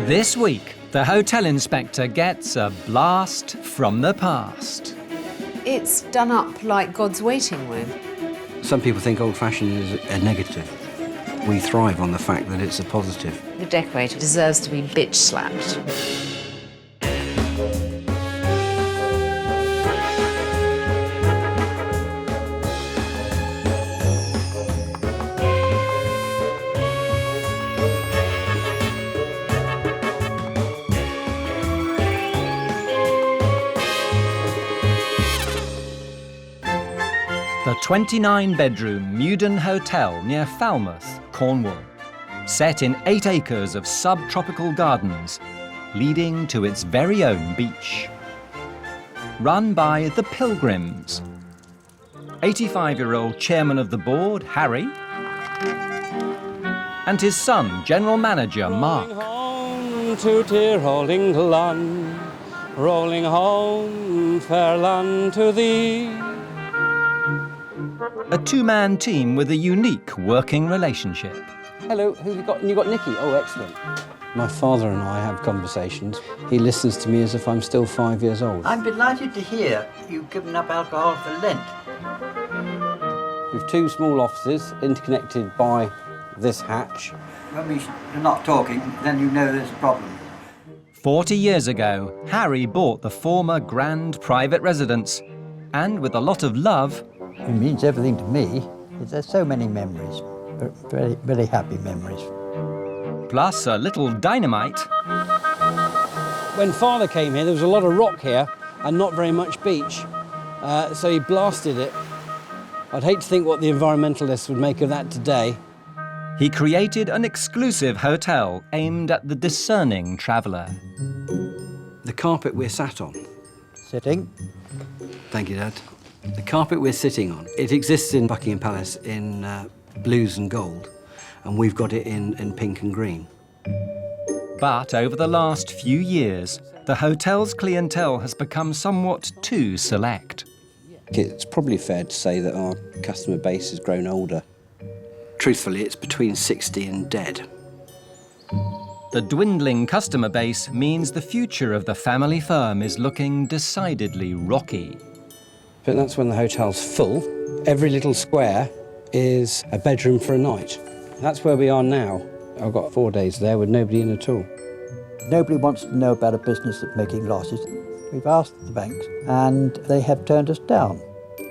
This week, the hotel inspector gets a blast from the past. It's done up like God's waiting room. Some people think old-fashioned is a negative. We thrive on the fact that it's a positive. The decorator deserves to be bitch slapped. The 29-bedroom Meudon Hotel near Falmouth, Cornwall, set in 8 acres of subtropical gardens, leading to its very own beach. Run by the Pilgrims. 85-year-old chairman of the board, Harry, and his son, general manager, Mark. Rolling home to dear old England, rolling home, fair land, to thee. A two-man team with a unique working relationship. Hello, who have you got? You got Nicky? Oh, excellent. My father and I have conversations. He listens to me as if I'm still 5 years old. I'm delighted to hear you've given up alcohol for Lent. We've 2 small offices interconnected by this hatch. When we're not talking, then you know there's a problem. 40 years ago, Harry bought the former grand private residence, and with a lot of love, It means everything to me. There's so many memories, very, very happy memories. plus a little dynamite, When Father came here, there was a lot of rock here and not very much beach, so he blasted it. I'd hate to think what the environmentalists would make of that today. he created an exclusive hotel aimed at the discerning traveller. The carpet we're sat on. Sitting. Thank you, Dad. The carpet we're sitting on, it exists in Buckingham Palace in blues and gold, and we've got it in pink and green. But over the last few years, the hotel's clientele has become somewhat too select. It's probably fair to say that our customer base has grown older. Truthfully, it's between 60 and dead. The dwindling customer base means the future of the family firm is looking decidedly rocky. But that's when the hotel's full. Every little square is a bedroom for a night. That's where we are now. I've got 4 days there with nobody in at all. Nobody wants to know about a business that's making losses. We've asked the banks, and they have turned us down.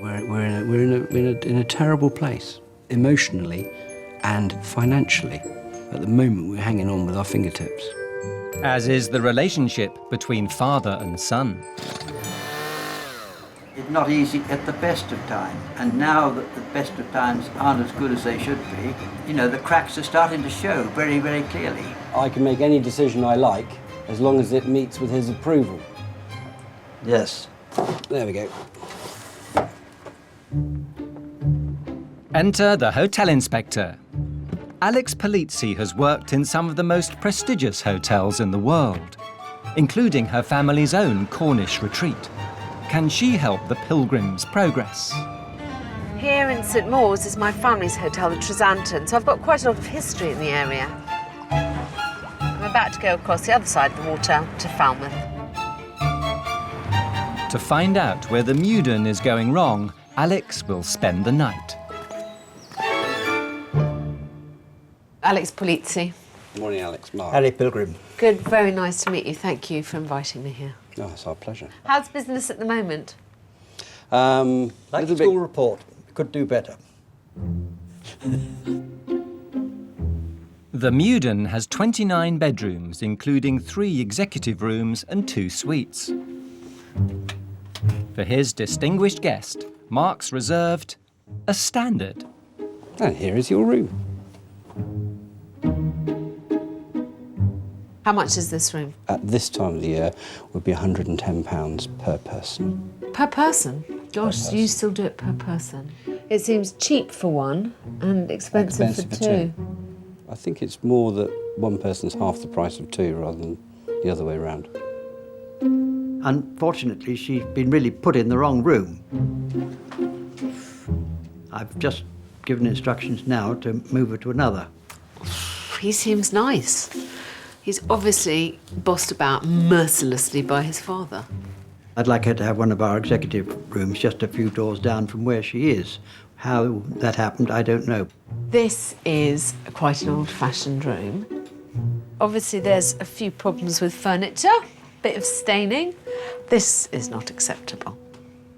We're in a terrible place, emotionally and financially. At the moment, we're hanging on with our fingertips. As is the relationship between father and son. It's not easy at the best of times, and now that the best of times aren't as good as they should be, you know, the cracks are starting to show very, very clearly. I can make any decision I like as long as it meets with his approval. Yes. There we go. Enter the hotel inspector. Alex Polizzi has worked in some of the most prestigious hotels in the world, including her family's own Cornish retreat. Can she help the Pilgrims progress? Here in St Maur's is my family's hotel, the Tresanton, so I've got quite a lot of history in the area. I'm about to go across the other side of the water to Falmouth. To find out where the Meudon is going wrong, Alex will spend the night. Alex Polizzi. Morning, Alex. Mark. Harry Pilgrim. Good, very nice to meet you. Thank you for inviting me here. Oh, it's our pleasure. How's business at the moment? Like Little the school bit- report. Could do better. The Meudon has 29 bedrooms, including 3 executive rooms and 2 suites. For his distinguished guest, Mark's reserved a standard. And here is your room. How much is this room? At this time of the year would be £110 per person. Per person? Gosh, you still do it per person. It seems cheap for one and expensive for two. I think it's more that one person's half the price of 2 rather than the other way around. Unfortunately, she's been really put in the wrong room. I've just given instructions now to move her to another. He seems nice. He's obviously bossed about mercilessly by his father. I'd like her to have one of our executive rooms just a few doors down from where she is. How that happened, I don't know. This is quite an old-fashioned room. Obviously, there's a few problems with furniture, bit of staining. This is not acceptable.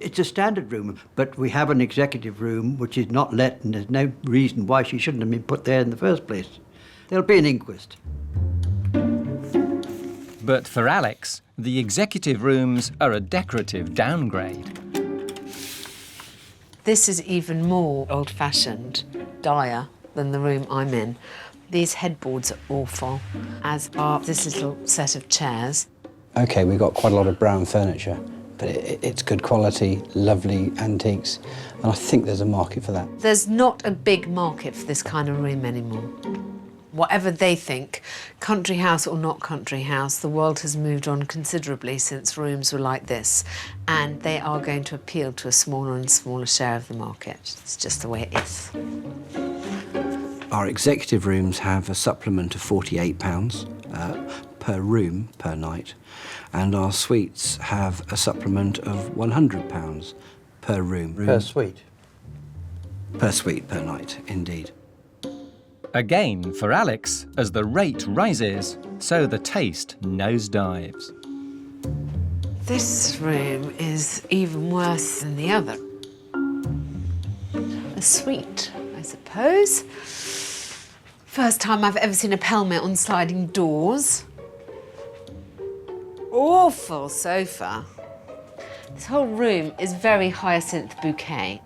It's a standard room, but we have an executive room which is not let, and there's no reason why she shouldn't have been put there in the first place. There'll be an inquest. But for Alex, the executive rooms are a decorative downgrade. This is even more old-fashioned, dire than the room I'm in. These headboards are awful, as are this little set of chairs. OK, we've got quite a lot of brown furniture, but it's good quality, lovely antiques, and I think there's a market for that. There's not a big market for this kind of room anymore. Whatever they think, country house or not country house, the world has moved on considerably since rooms were like this, and they are going to appeal to a smaller and smaller share of the market. It's just the way it is. Our executive rooms have a supplement of £48 per room per night, and our suites have a supplement of £100 per room. Per suite. Per suite per night, indeed. Again, for Alex, as the rate rises, so the taste nosedives. This room is even worse than the other. A suite, I suppose. First time I've ever seen a pelmet on sliding doors. Awful sofa. This whole room is very hyacinth bouquet.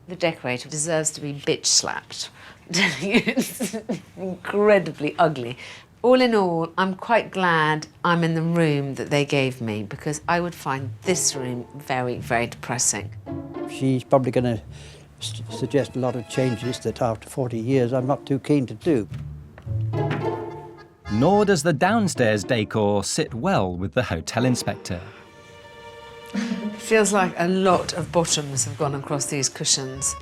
The decorator deserves to be bitch slapped. It's incredibly ugly. All in all, I'm quite glad I'm in the room that they gave me, because I would find this room very, very depressing. She's probably going to suggest a lot of changes that after 40 years I'm not too keen to do. Nor does the downstairs decor sit well with the hotel inspector. Feels like a lot of bottoms have gone across these cushions.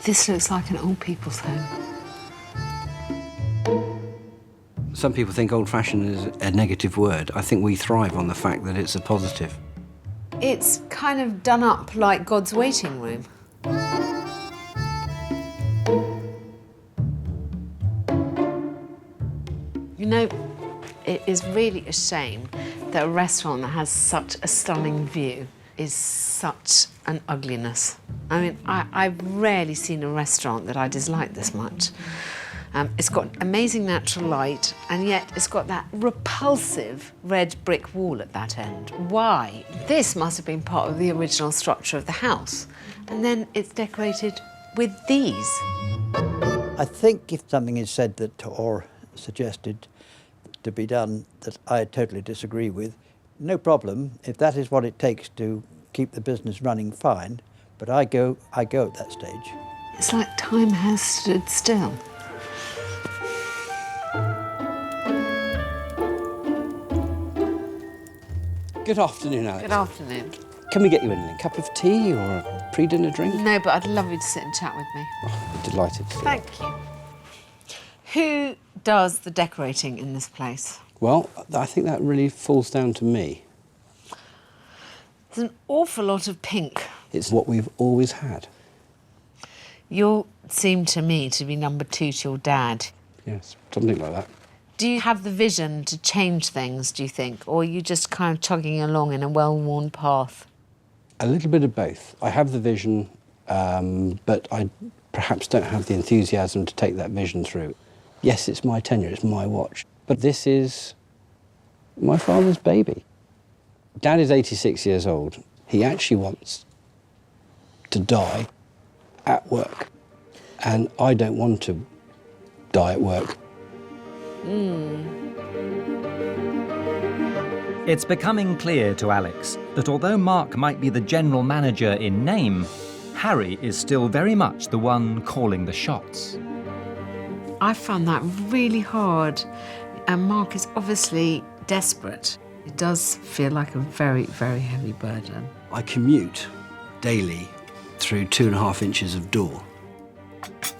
This looks like an old people's home. Some people think old-fashioned is a negative word. I think we thrive on the fact that it's a positive. It's kind of done up like God's waiting room. You know, it is really a shame that a restaurant that has such a stunning view is such an ugliness. I mean, I've rarely seen a restaurant that I dislike this much. It's got amazing natural light, and yet it's got that repulsive red brick wall at that end. Why? This must have been part of the original structure of the house. And then it's decorated with these. I think if something is said that, or suggested to be done that I totally disagree with, no problem. If that is what it takes to keep the business running, fine. But I go at that stage. It's like time has stood still. Good afternoon, Alex. Good afternoon. Can we get you anything? A cup of tea or a pre-dinner drink? No, but I'd love you to sit and chat with me. Oh, delighted to. Thank you. Who does the decorating in this place? Well, I think that really falls down to me. There's an awful lot of pink. It's what we've always had. You seem to me to be number two to your dad. Yes, something like that. Do you have the vision to change things, do you think? Or are you just kind of chugging along in a well-worn path? A little bit of both. I have the vision, but I perhaps don't have the enthusiasm to take that vision through. Yes, it's my tenure, it's my watch, but this is my father's baby. Dad is 86 years old. He actually wants to die at work, and I don't want to die at work. It's becoming clear to Alex that although Mark might be the general manager in name, Harry is still very much the one calling the shots. I found that really hard, and Mark is obviously desperate. It does feel like a very, very heavy burden. I commute daily through 2.5 inches of door,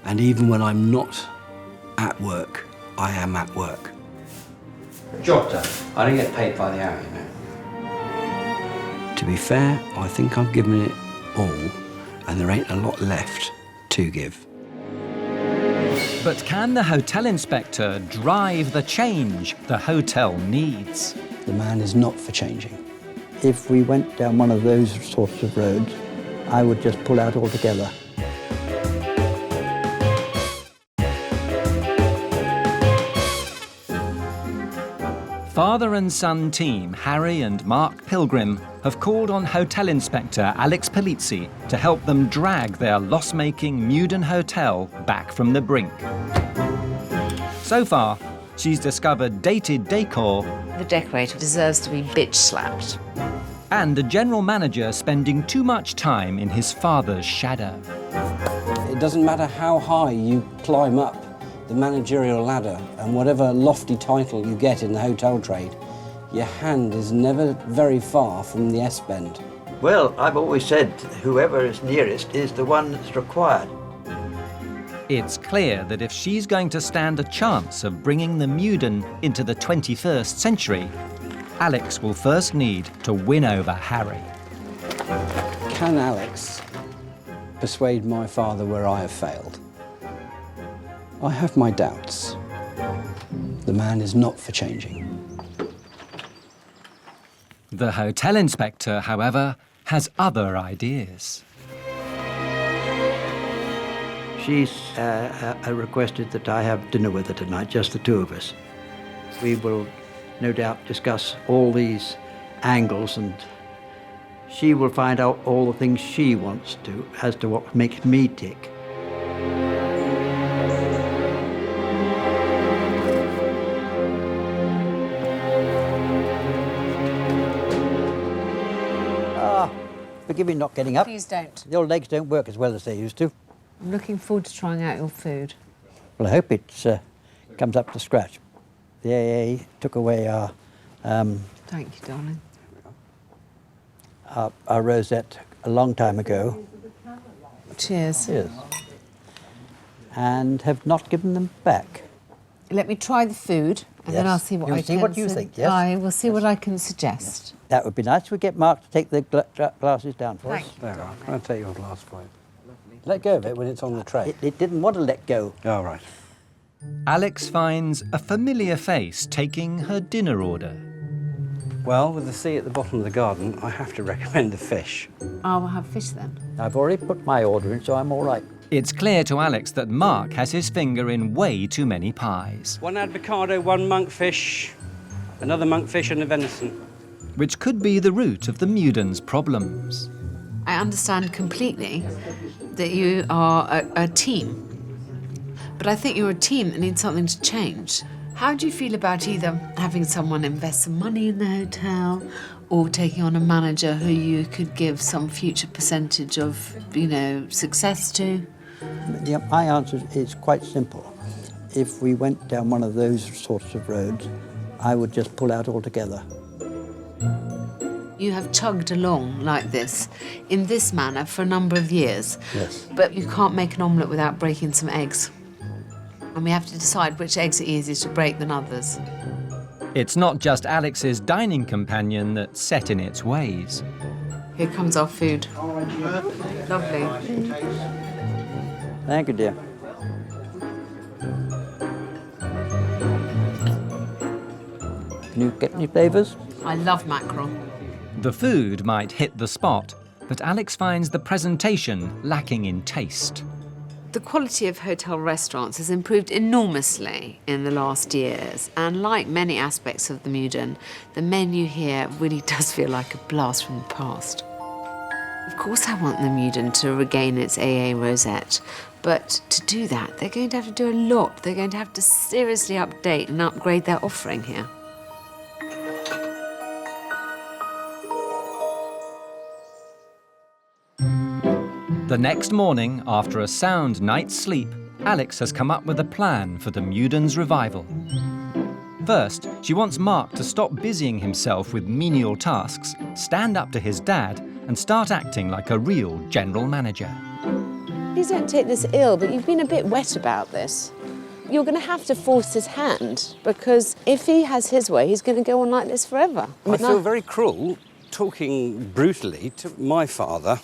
and even when I'm not at work. I am at work. Job done. I don't get paid by the hour, you know. To be fair, I think I've given it all, and there ain't a lot left to give. But can the hotel inspector drive the change the hotel needs? The man is not for changing. If we went down one of those sorts of roads, I would just pull out altogether. Father and son team Harry and Mark Pilgrim have called on hotel inspector Alex Polizzi to help them drag their loss-making Meudon Hotel back from the brink. So far, she's discovered dated decor The decorator deserves to be bitch-slapped. and the general manager spending too much time in his father's shadow. It doesn't matter how high you climb up the managerial ladder and whatever lofty title you get in the hotel trade, your hand is never very far from the S-bend. Well, I've always said whoever is nearest is the one that's required. It's clear that if she's going to stand a chance of bringing the Meudon into the 21st century, Alex will first need to win over Harry. Can Alex persuade my father where I have failed? I have my doubts. The man is not for changing. The hotel inspector, however, has other ideas. She's requested that I have dinner with her tonight, just the two of us. We will no doubt discuss all these angles, and she will find out all the things she wants to as to what makes me tick. Forgive me not getting up. Please don't. Your legs don't work as well as they used to. I'm looking forward to trying out your food. Well, I hope it comes up to scratch. The AA took away our Thank you, darling. our rosette a long time ago. Cheers. Yes. And have not given them back. Let me try the food, and then Yes. I'll see what You'll I see can. what you think, yes? I will see what I can suggest. That would be nice. We get Mark to take the glasses down for us. Thank you. There, I'll take your glass for you. Let go of it when it's on the tray. It didn't want to let go. Oh, right. Alex finds a familiar face taking her dinner order. Well, with the sea at the bottom of the garden, I have to recommend the fish. I will have fish then. I've already put my order in, so I'm all right. It's clear to Alex that Mark has his finger in way too many pies, One avocado, one monkfish, another monkfish and a venison. which could be the root of the Meudon's problems. I understand completely that you are a team, but I think you're a team that needs something to change. How do you feel about either having someone invest some money in the hotel or taking on a manager who you could give some future percentage of, success to? Yeah, my answer is quite simple. If we went down one of those sorts of roads, I would just pull out altogether. You have chugged along like this, in this manner, for a number of years. Yes. But you can't make an omelette without breaking some eggs. And we have to decide which eggs are easier to break than others. It's not just Alex's dining companion that's set in its ways. Here comes our food. Lovely. Thank you, dear. Can you get any flavours? I love mackerel. The food might hit the spot, but Alex finds the presentation lacking in taste. The quality of hotel restaurants has improved enormously in the last years, and like many aspects of the Meudon, the menu here really does feel like a blast from the past. Of course I want the Meudon to regain its AA rosette, but to do that, they're going to have to do a lot. They're going to have to seriously update and upgrade their offering here. The next morning, after a sound night's sleep, Alex has come up with a plan for the Meudon's revival. First, she wants Mark to stop busying himself with menial tasks, stand up to his dad, and start acting like a real general manager. Please don't take this ill, but you've been a bit wet about this. you're going to have to force his hand, because if he has his way, he's going to go on like this forever. I feel very cruel talking brutally to my father,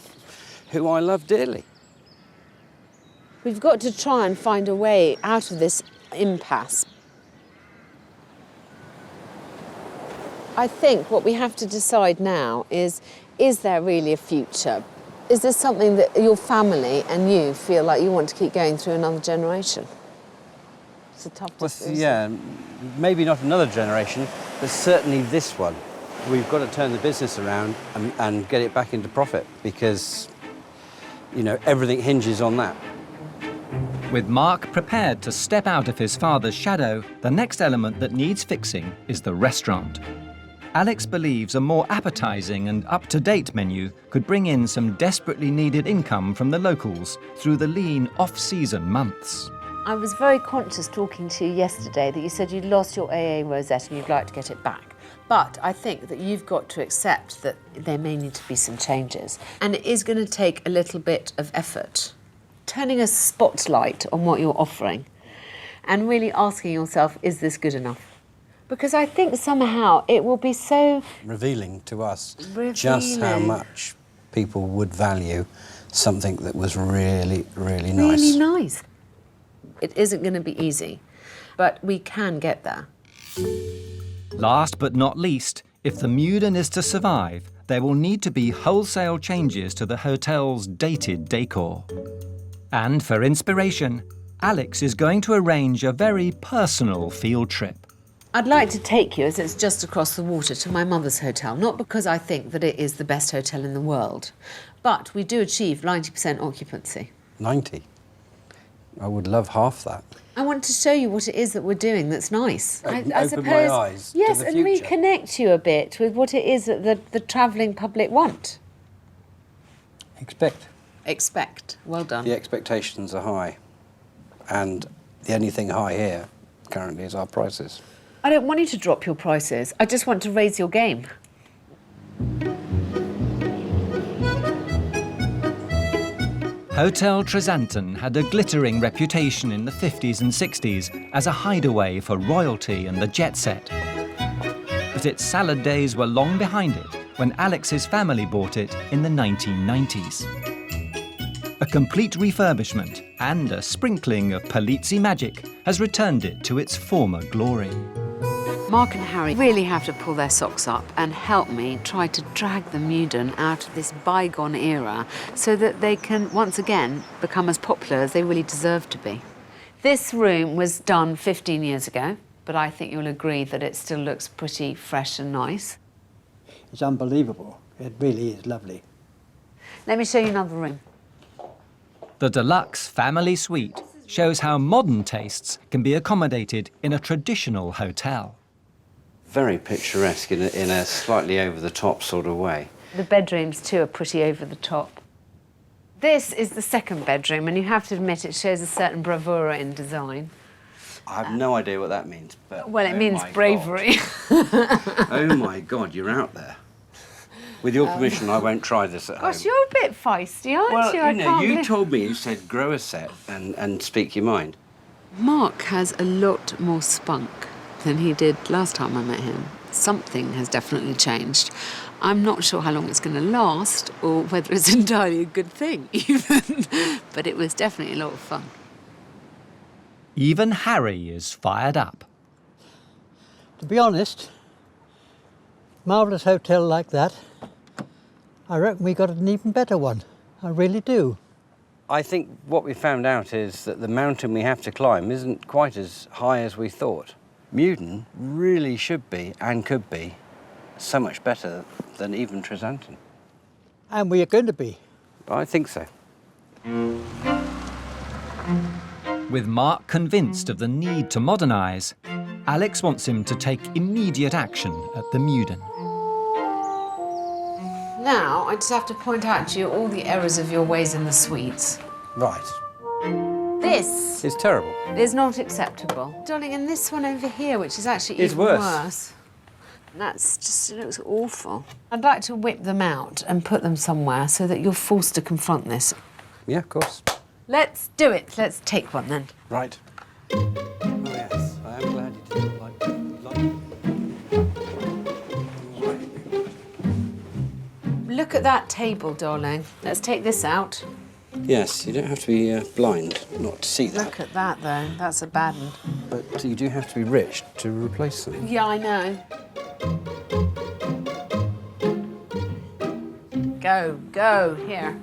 who I love dearly. We've got to try and find a way out of this impasse. I think what we have to decide now is there really a future? Is this something that your family and you feel like you want to keep going through another generation? It's a tough decision. Yeah, maybe not another generation, but certainly this one. We've got to turn the business around and get it back into profit, because, you know, everything hinges on that. With Mark prepared to step out of his father's shadow, the next element that needs fixing is the restaurant. Alex believes a more appetising and up-to-date menu could bring in some desperately needed income from the locals through the lean off-season months. I was very conscious talking to you yesterday that you said you'd lost your AA rosette and you'd like to get it back. But I think that you've got to accept that there may need to be some changes. And it is going to take a little bit of effort. Turning a spotlight on what you're offering and really asking yourself, is this good enough? Because I think somehow it will be so... revealing to us just how much people would value something that was really, really nice. Really nice. It isn't going to be easy, but we can get there. Last but not least, if the Meudon is to survive, there will need to be wholesale changes to the hotel's dated decor. And for inspiration, Alex is going to arrange a very personal field trip. I'd like to take you, as it's just across the water, to my mother's hotel, not because I think that it is the best hotel in the world, but we do achieve 90% occupancy. 90? I would love half that. I want to show you what it is that we're doing that's nice. I Open my eyes to yes, the and future. reconnect you a bit with what it is that the travelling public want. Expect. Well done. The expectations are high, and the only thing high here currently is our prices. I don't want you to drop your prices. I just want to raise your game. Hotel Tresanton had a glittering reputation in the 50s and 60s as a hideaway for royalty and the jet set. But its salad days were long behind it when Alex's family bought it in the 1990s. A complete refurbishment and a sprinkling of Polizzi magic has returned it to its former glory. Mark and Harry really have to pull their socks up and help me try to drag the Meudon out of this bygone era so that they can once again become as popular as they really deserve to be. This room was done 15 years ago, but I think you'll agree that it still looks pretty fresh and nice. It's unbelievable. It really is lovely. Let me show you another room. The deluxe family suite shows how modern tastes can be accommodated in a traditional hotel. Very picturesque in a slightly over-the-top sort of way. The bedrooms too are pretty over the top. This is the second bedroom, and you have to admit it shows a certain bravura in design. I have no idea what that means, but... Well, it means my bravery. God. Oh, my God, you're out there. With your permission, I won't try this at home. Gosh, you're a bit feisty, aren't Well, you? you know, you told me, you said grow a set and speak your mind. Mark has a lot more spunk than he did last time I met him. Something has definitely changed. I'm not sure how long it's going to last or whether it's entirely a good thing, even. But it was definitely a lot of fun. Even Harry is fired up. To be honest, marvellous hotel like that, I reckon we got an even better one. I really do. I think what we found out is that the mountain we have to climb isn't quite as high as we thought. Meudon really should be, and could be, so much better than even Tresanton. And we are going to be. I think so. With Mark convinced of the need to modernise, Alex wants him to take immediate action at the Meudon. Now, I just have to point out to you all the errors of your ways in the suites. Right. This It's terrible. is not acceptable. Darling, and this one over here, which is actually It's even worse. worse. That's just, it looks awful. I'd like to whip them out and put them somewhere so that you're forced to confront this. Yeah, of course. Let's do it. Let's take one then. Right. that table, darling. Let's take this out. Yes, you don't have to be blind not to see that. Look at that, though. That's a bad one. But you do have to be rich to replace them. Yeah, I know. Go, go, here.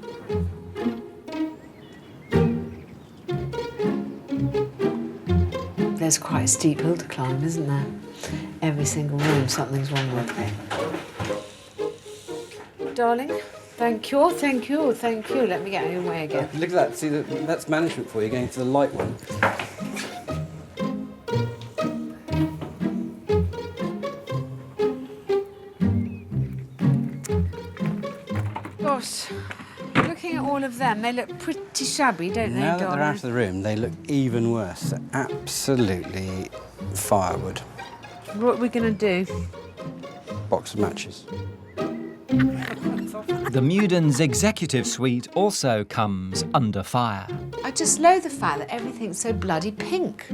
There's quite a steep hill to climb, isn't there? Every single room, something's wrong with. Darling, thank you, thank you, thank you. Let me get out of your way again. Look at that. See, that's management for you, going to the light one. Gosh, looking at all of them, they look pretty shabby, don't they, Now that darling? they're out of the room, they look even worse. They're absolutely firewood. What are we going to do? Box of matches. The Meudon's executive suite also comes under fire. I just loathe the fact that everything's so bloody pink.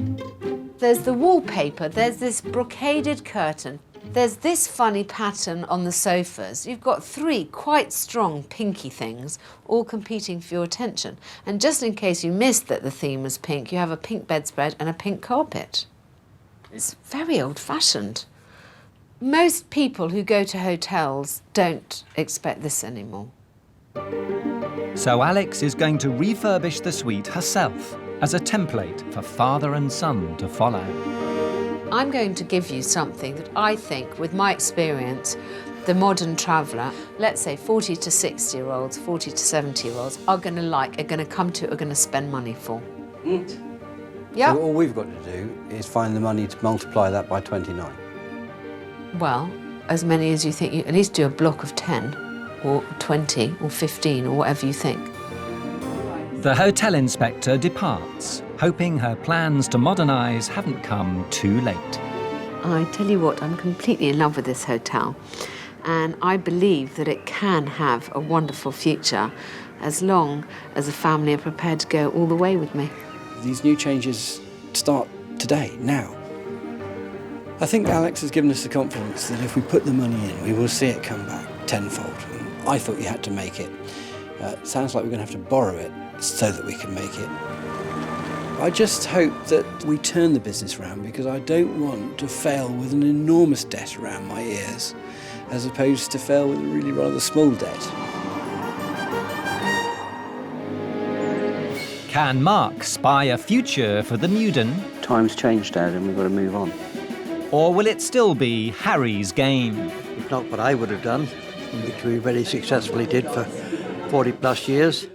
There's the wallpaper, there's this brocaded curtain, there's this funny pattern on the sofas. You've got three quite strong pinky things all competing for your attention. And just in case you missed that the theme was pink, you have a pink bedspread and a pink carpet. It's very old-fashioned. Most people who go to hotels don't expect this anymore. So Alex is going to refurbish the suite herself as a template for father and son to follow. I'm going to give you something that I think, with my experience, the modern traveller, let's say 40 to 60-year-olds, 40 to 70-year-olds, are going to like, are going to come to, are going to spend money for. Yeah. So all we've got to do is find the money to multiply that by 29. Well, as many as you think. You at least do a block of 10 or 20 or 15 or whatever you think. The hotel inspector departs, hoping her plans to modernise haven't come too late. I tell you what, I'm completely in love with this hotel, and I believe that it can have a wonderful future as long as the family are prepared to go all the way with me. These new changes start today, now. I think Alex has given us the confidence that if we put the money in, we will see it come back tenfold. And I thought you had to make it. Sounds like we're going to have to borrow it so that we can make it. I just hope that we turn the business around, because I don't want to fail with an enormous debt around my ears, as opposed to fail with a really rather small debt. Can Mark spy a future for the Meudon? Time's changed, Dad, and we've got to move on. Or will it still be Harry's game? It's not what I would have done, which we very successfully did for 40 plus years.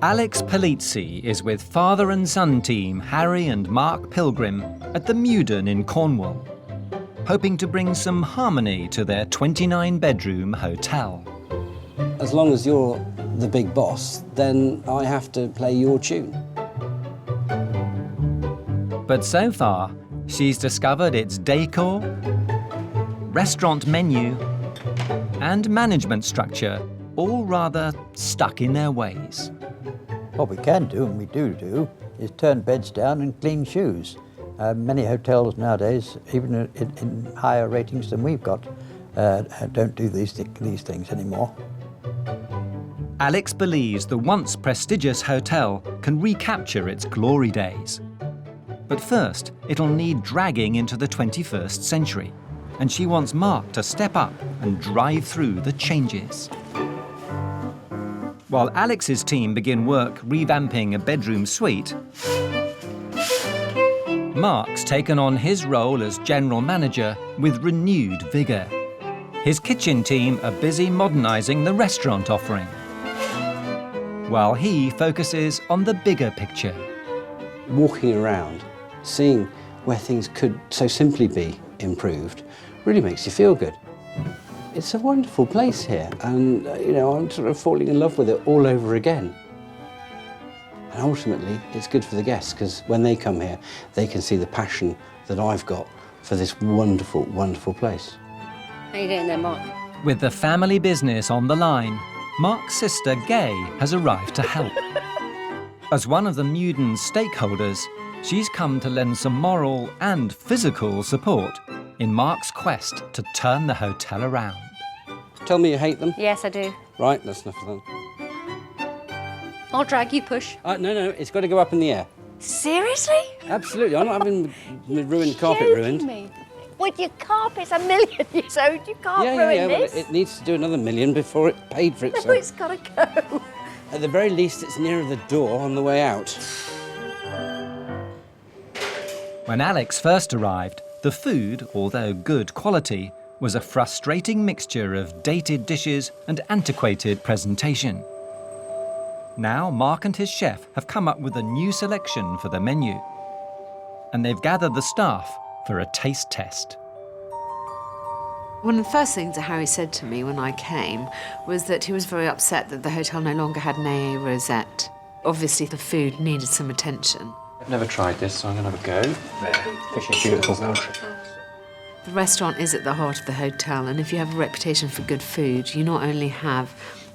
Alex Polizzi is with father and son team Harry and Mark Pilgrim at the Meudon in Cornwall, hoping to bring some harmony to their 29-bedroom hotel. As long as you're the big boss, then I have to play your tune. But so far, she's discovered its decor, restaurant menu, and management structure all rather stuck in their ways. What we can do, and we do, is turn beds down and clean shoes. Many hotels nowadays, even in higher ratings than we've got, don't do these things anymore. Alex believes the once prestigious hotel can recapture its glory days. But first, it'll need dragging into the 21st century, and she wants Mark to step up and drive through the changes. While Alex's team begin work revamping a bedroom suite, Mark's taken on his role as general manager with renewed vigour. His kitchen team are busy modernising the restaurant offering, while he focuses on the bigger picture. Walking around, seeing where things could so simply be improved, really makes you feel good. It's a wonderful place here, and I'm sort of falling in love with it all over again. And ultimately, it's good for the guests, because when they come here, they can see the passion that I've got for this wonderful, wonderful place. How you getting there, Mark? With the family business on the line, Mark's sister Gay has arrived to help. As one of the Meudon's stakeholders, She's come to lend some moral and physical support in Mark's quest to turn the hotel around. Tell me you hate them. Yes, I do. Right, that's enough of them. I'll drag you, push. No, it's got to go up in the air. Seriously? Absolutely, I'm not having the ruined carpet ruined. Me. With your carpet's 1 million years old, you can't ruin Well, this. it needs to do another 1 million before it paid for No, itself. it's got to go. At the very least, it's nearer the door on the way out. When Alex first arrived, the food, although good quality, was a frustrating mixture of dated dishes and antiquated presentation. Now Mark and his chef have come up with a new selection for the menu, and they've gathered the staff for a taste test. One of the first things that Harry said to me when I came was that he was very upset that the hotel no longer had an AA rosette. Obviously, the food needed some attention. I've never tried this, so I'm going to have a go. Fish is beautiful. The restaurant is at the heart of the hotel, and if you have a reputation for good food, you not only have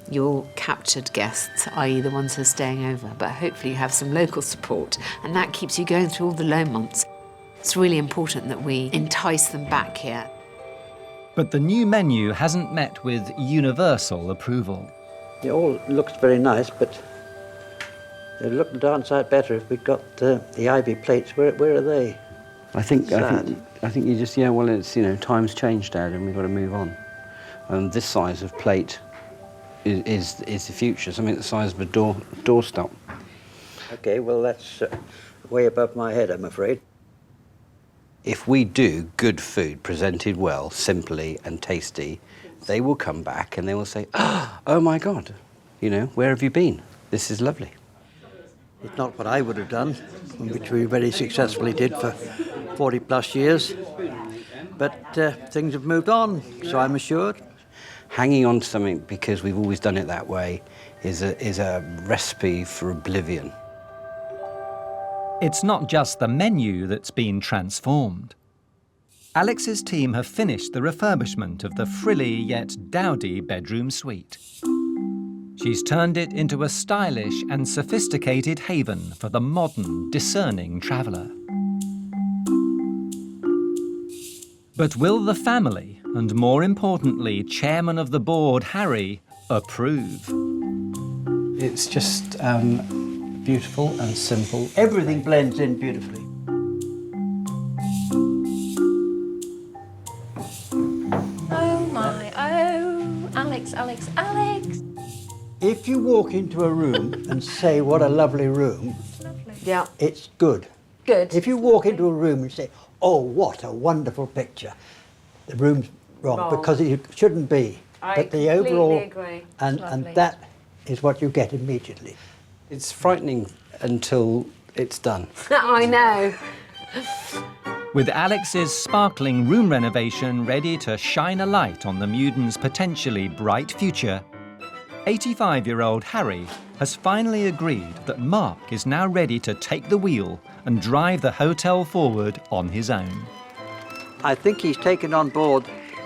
your captured guests, i.e. the ones who are staying over, but hopefully you have some local support, and that keeps you going through all the low months. It's really important that we entice them back here. But the new menu hasn't met with universal approval. It all looks very nice, but it'd look darn sight better if we'd got the ivy plates. Where are they? I think Sad. you just, well, it's, time's changed, Dad, and we've got to move on. And this size of plate is the future, something the size of a doorstop. OK, well, that's way above my head, I'm afraid. If we do good food presented well, simply and tasty, they will come back and they will say, oh my God, where have you been? This is lovely. It's not what I would have done, which we very successfully did for 40 plus years. But things have moved on, so I'm assured. Hanging on to something because we've always done it that way is a recipe for oblivion. It's not just the menu that's been transformed. Alex's team have finished the refurbishment of the frilly yet dowdy bedroom suite. She's turned it into a stylish and sophisticated haven for the modern, discerning traveller. But will the family, and more importantly, chairman of the board, Harry, approve? It's just beautiful and simple. Everything blends in beautifully. Oh my, oh, Alex. If you walk into a room and say, what a lovely room, Yeah. it's good. Good. If you walk into a room and say, oh, what a wonderful picture, the room's wrong. Because it shouldn't be. But the overall, agree. and that is what you get immediately. It's frightening until it's done. I know. With Alex's sparkling room renovation ready to shine a light on the Meudon's potentially bright future, 85-year-old Harry has finally agreed that Mark is now ready to take the wheel and drive the hotel forward on his own. I think he's taken on board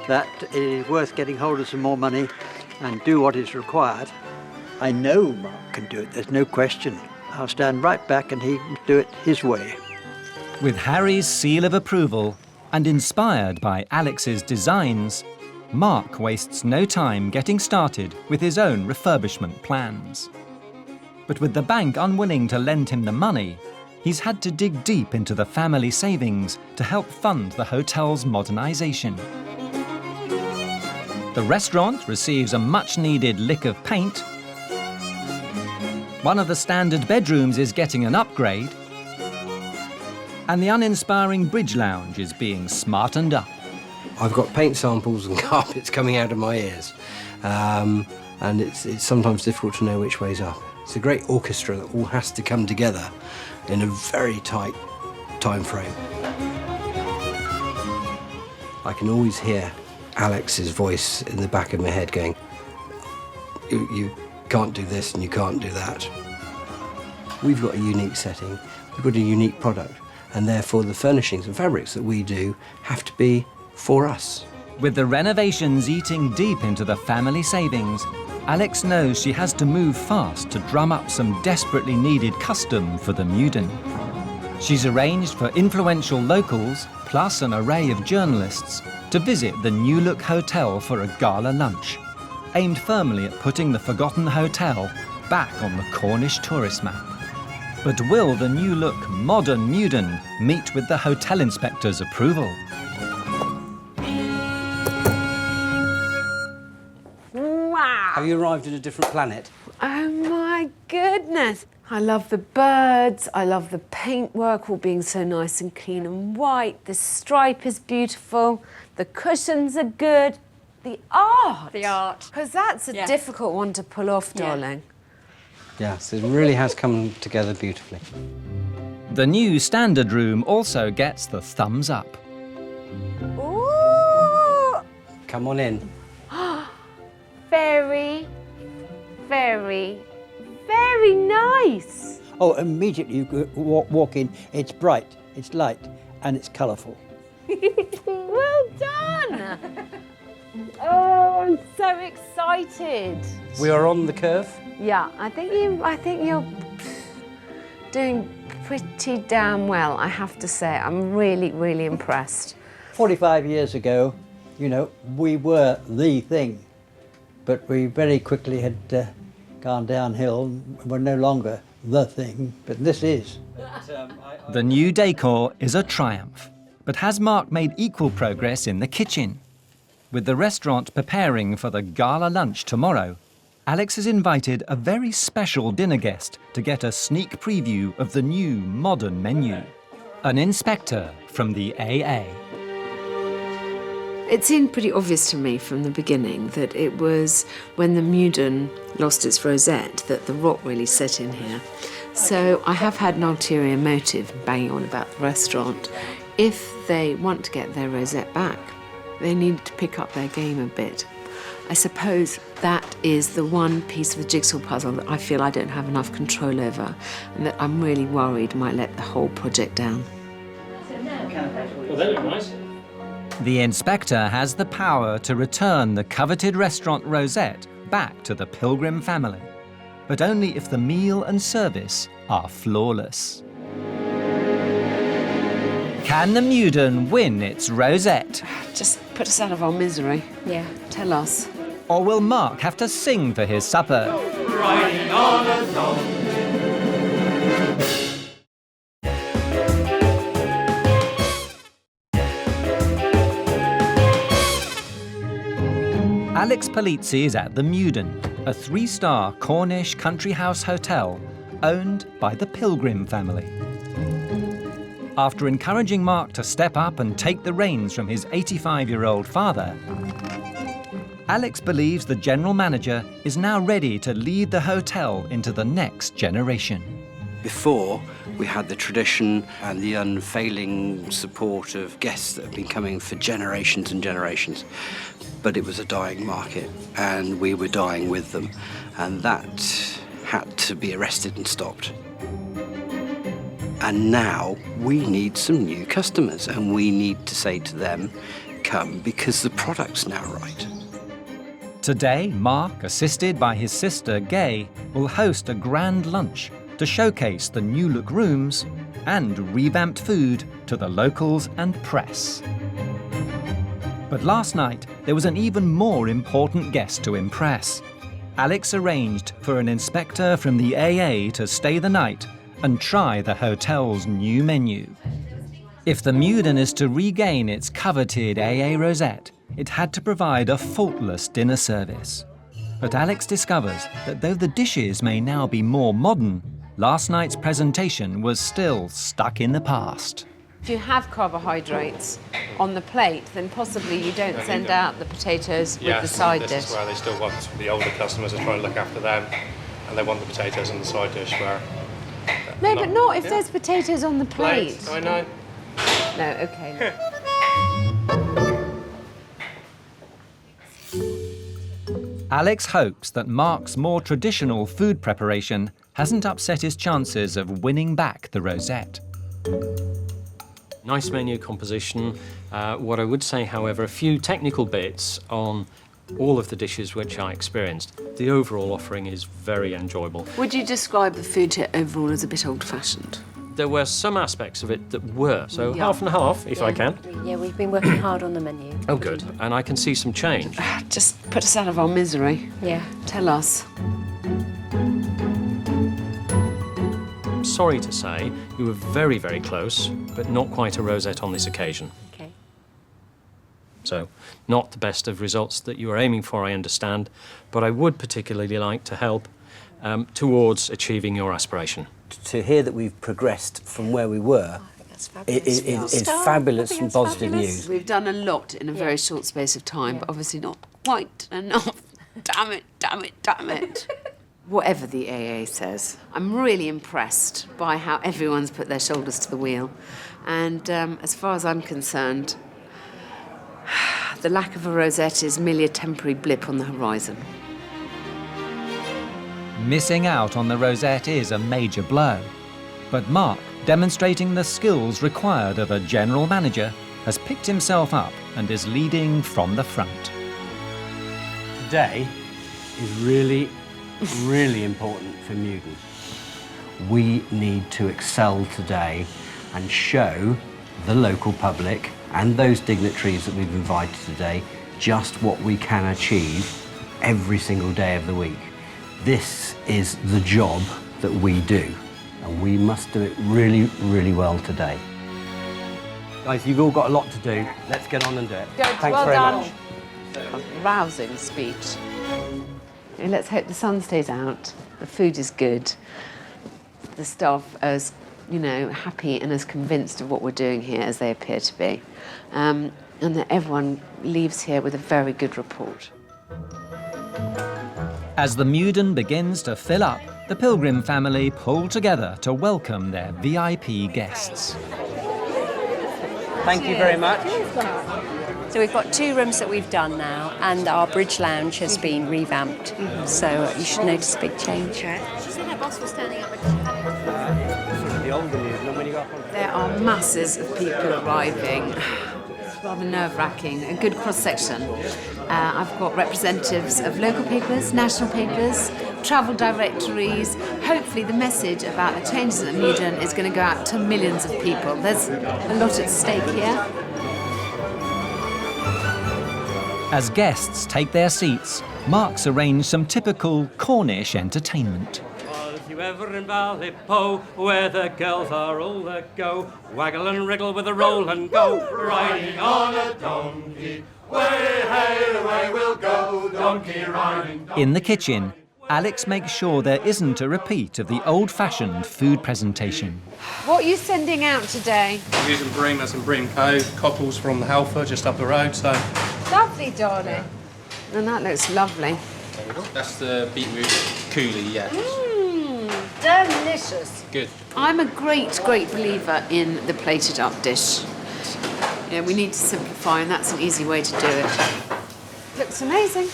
that it is worth getting hold of some more money and do what is required. I know Mark can do it, there's no question. I'll stand right back and he can do it his way. With Harry's seal of approval and inspired by Alex's designs, Mark wastes no time getting started with his own refurbishment plans. But with the bank unwilling to lend him the money, he's had to dig deep into the family savings to help fund the hotel's modernisation. The restaurant receives a much-needed lick of paint. One of the standard bedrooms is getting an upgrade. And the uninspiring bridge lounge is being smartened up. I've got paint samples and carpets coming out of my ears. And it's sometimes difficult to know which way's up. It's a great orchestra that all has to come together in a very tight time frame. I can always hear Alex's voice in the back of my head going, you can't do this and you can't do that. We've got a unique setting, we've got a unique product, and therefore the furnishings and fabrics that we do have to be for us. With the renovations eating deep into the family savings, Alex knows she has to move fast to drum up some desperately needed custom for the Meudon. She's arranged for influential locals, plus an array of journalists, to visit the New Look Hotel for a gala lunch, aimed firmly at putting the forgotten hotel back on the Cornish tourist map. But will the New Look modern Meudon meet with the hotel inspector's approval? Wow! Have you arrived at a different planet? Oh my goodness! I love the birds, I love the paintwork all being so nice and clean and white. The stripe is beautiful, the cushions are good. The art! The art. Because that's a Yeah. difficult one to pull off, Yeah. darling. Yes, it really has come together beautifully. The new standard room also gets the thumbs up. Ooh! Come on in. Very, very, very nice. Oh, immediately you walk in, it's bright, it's light, and it's colourful. Well done! Oh, I'm so excited. We are on the curve. Yeah, I think you're doing pretty damn well, I have to say. I'm really, really impressed. 45 years ago, you know, we were the thing, but we very quickly had gone downhill and we're no longer the thing, but this is. The new decor is a triumph. But has Mark made equal progress in the kitchen? With the restaurant preparing for the gala lunch tomorrow, Alex has invited a very special dinner guest to get a sneak preview of the new modern menu. An inspector from the AA. It seemed pretty obvious to me from the beginning that it was when the Meudon lost its rosette that the rot really set in here. So I have had an ulterior motive banging on about the restaurant. If they want to get their rosette back, they need to pick up their game a bit. I suppose that is the one piece of the jigsaw puzzle that I feel I don't have enough control over and that I'm really worried might let the whole project down. Well, they look nice. The inspector has the power to return the coveted restaurant rosette back to the Pilgrim family, but only if the meal and service are flawless. Can the Meudon win its rosette? Just put us out of our misery. Yeah. Tell us. Or will Mark have to sing for his supper? Riding on a donkey. Alex Polizzi is at the Meudon, a 3-star Cornish country house hotel owned by the Pilgrim family. After encouraging Mark to step up and take the reins from his 85-year-old father, Alex believes the general manager is now ready to lead the hotel into the next generation. Before, we had the tradition and the unfailing support of guests that have been coming for generations and generations. But it was a dying market, and we were dying with them, and that had to be arrested and stopped. And now we need some new customers, and we need to say to them, come, because the product's now right. Today, Mark, assisted by his sister Gay, will host a grand lunch to showcase the new look rooms and revamped food to the locals and press. But last night, there was an even more important guest to impress. Alex arranged for an inspector from the AA to stay the night and try the hotel's new menu. If the Meudon is to regain its coveted AA rosette, it had to provide a faultless dinner service. But Alex discovers that though the dishes may now be more modern, last night's presentation was still stuck in the past. If you have carbohydrates on the plate, then possibly you don't send out the potatoes with the side dish. This is where they still want the older customers are trying to look after them, and they want the potatoes and the side dish where... No, but not if there's potatoes on the plate. I know. No, okay. Alex hopes that Mark's more traditional food preparation hasn't upset his chances of winning back the rosette. Nice menu composition. What I would say, however, a few technical bits on all of the dishes which I experienced. The overall offering is very enjoyable. Would you describe the food here overall as a bit old-fashioned? there were some aspects of it that were. So Yeah. half and half, if I can. Yeah, we've been working hard on the menu. Oh, good. And I can see some change. Just put us out of our misery. Yeah. Tell us. Sorry to say, you were very, very close, but not quite a rosette on this occasion. Okay. So, not the best of results that you were aiming for, I understand, but I would particularly like to help towards achieving your aspiration. To hear that we've progressed from where we were That's fabulous. is fabulous and positive news. We've done a lot in a very short space of time, but obviously not quite enough. Damn it, damn it, damn it. Whatever the AA says, I'm really impressed by how everyone's put their shoulders to the wheel. And as far as I'm concerned, the lack of a rosette is merely a temporary blip on the horizon. Missing out on the rosette is a major blow. But Mark, demonstrating the skills required of a general manager, has picked himself up and is leading from the front. Today is really important for Meudon. We need to excel today and show the local public and those dignitaries that we've invited today just what we can achieve every single day of the week. This is the job that we do, and we must do it really, really well today. Guys, you've all got a lot to do. Let's get on and do it. Thanks well very done. much. A rousing speech. Let's hope the sun stays out, the food is good, the staff are as, happy and as convinced of what we're doing here as they appear to be, and that everyone leaves here with a very good report. As the Meudon begins to fill up, the Pilgrim family pull together to welcome their VIP guests. Thank you very much. So we've got 2 rooms that we've done now, and our bridge lounge has been revamped. So you should notice a big change. She said her boss was turning up. The older Meudon, when you go up on... There are masses of people arriving. It's rather nerve-wracking, a good cross-section. I've got representatives of local papers, national papers, travel directories. Hopefully the message about the changes at Meudon is going to go out to millions of people. There's a lot at stake here. As guests take their seats, Mark's arranged some typical Cornish entertainment. Was you ever in Ballypoe, where the girls are all the go, waggle and wriggle with a roll and go, riding on a donkey, way, hey, away we'll go, donkey riding. In the kitchen, Alex makes sure there isn't a repeat of the old-fashioned food presentation. What are you sending out today? We're using bream, that's in Bream Cove, cockles from the Halford, just up the road, so... Lovely, darling. And that looks lovely. There we go. That's the beetroot coulis, yeah. Delicious. Good. I'm a great believer in the plated up dish. Yeah, we need to simplify, and that's an easy way to do it. Looks amazing.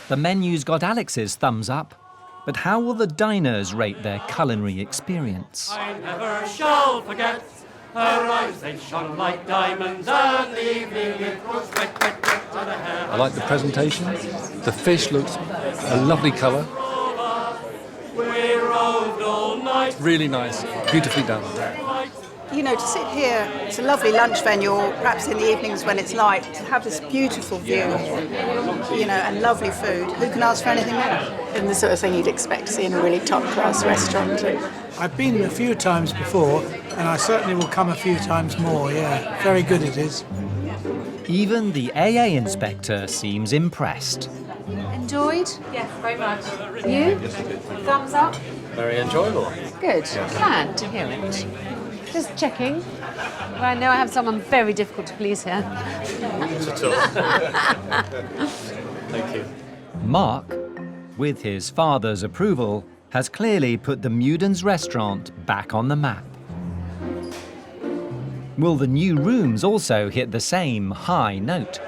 The menu's got Alex's thumbs up, but how will the diners rate their culinary experience? I never shall forget her eyes, they shone like diamonds, and the evening it was wet, wet, wet to the hair. I like the presentation. The fish looks a lovely colour. We roved all night. Really nice. Beautifully done. To sit here, it's a lovely lunch venue, or perhaps in the evenings when it's light, to have this beautiful view here, and lovely food. Who can ask for anything more? And the sort of thing you'd expect to see in a really top-class restaurant. I've been a few times before, and I certainly will come a few times more, yeah. Very good it is. Even the AA inspector seems impressed. Enjoyed? Yes, very much. You? Thumbs up? Very enjoyable. Good. Glad to hear it. Just checking. I know I have someone very difficult to please here. Thank you. Mark, with his father's approval, has clearly put the Meudon's restaurant back on the map. Will the new rooms also hit the same high note?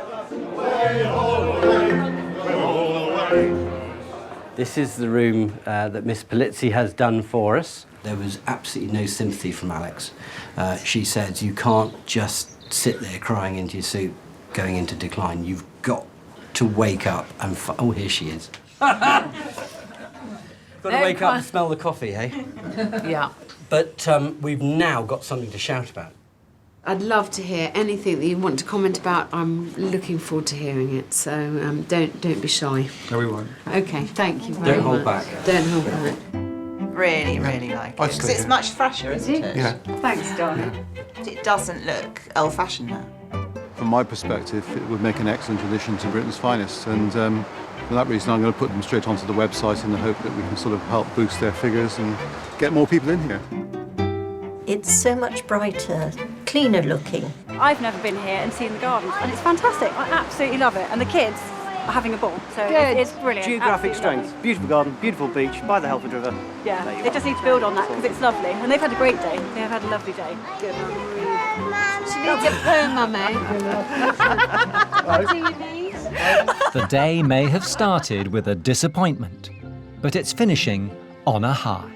This is the room that Miss Polizzi has done for us. There was absolutely no sympathy from Alex. She said, you can't just sit there crying into your soup, going into decline. You've got to wake up and... oh, here she is. Got to wake up and smell the coffee, eh? Yeah. But we've now got something to shout about. I'd love to hear anything that you want to comment about. I'm looking forward to hearing it, so don't be shy. No, we won't. Okay, thank you very much. Don't hold back. Don't hold back. Really like it. Because it's much fresher, isn't it? Yeah. Thanks, darling. It doesn't look old-fashioned now. From my perspective, it would make an excellent addition to Britain's finest, and for that reason I'm going to put them straight onto the website in the hope that we can sort of help boost their figures and get more people in here. It's so much brighter, cleaner looking. I've never been here and seen the gardens, and it's fantastic. I absolutely love it, and the kids are having a ball, so it's brilliant. Geographic Absolutely strength, beautiful garden, beautiful beach, by the Helford River. Yeah, they just need to build on that because it's lovely, and they've had a great day. They have had a lovely day. Good. She needs a poo, Mummy. What do you need? The day may have started with a disappointment, but it's finishing on a high.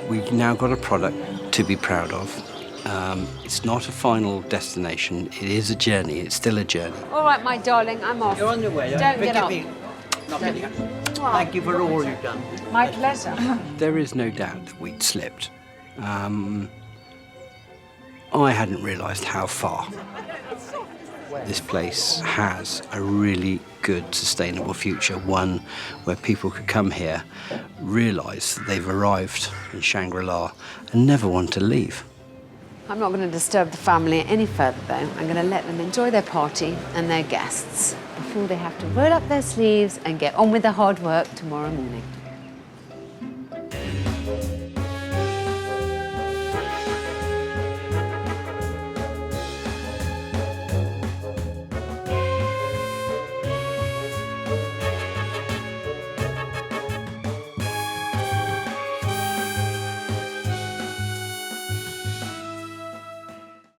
We've now got a product to be proud of. It's not a final destination. It is a journey. It's still a journey. All right, my darling, I'm off. You're on your way. Don't get up. Thank you for all you've done. My pleasure. There is no doubt that we'd slipped. I hadn't realised how far this place has a really good, sustainable future, one where people could come here, realise that they've arrived in Shangri-La and never want to leave. I'm not going to disturb the family any further, though. I'm going to let them enjoy their party and their guests before they have to roll up their sleeves and get on with their hard work tomorrow morning.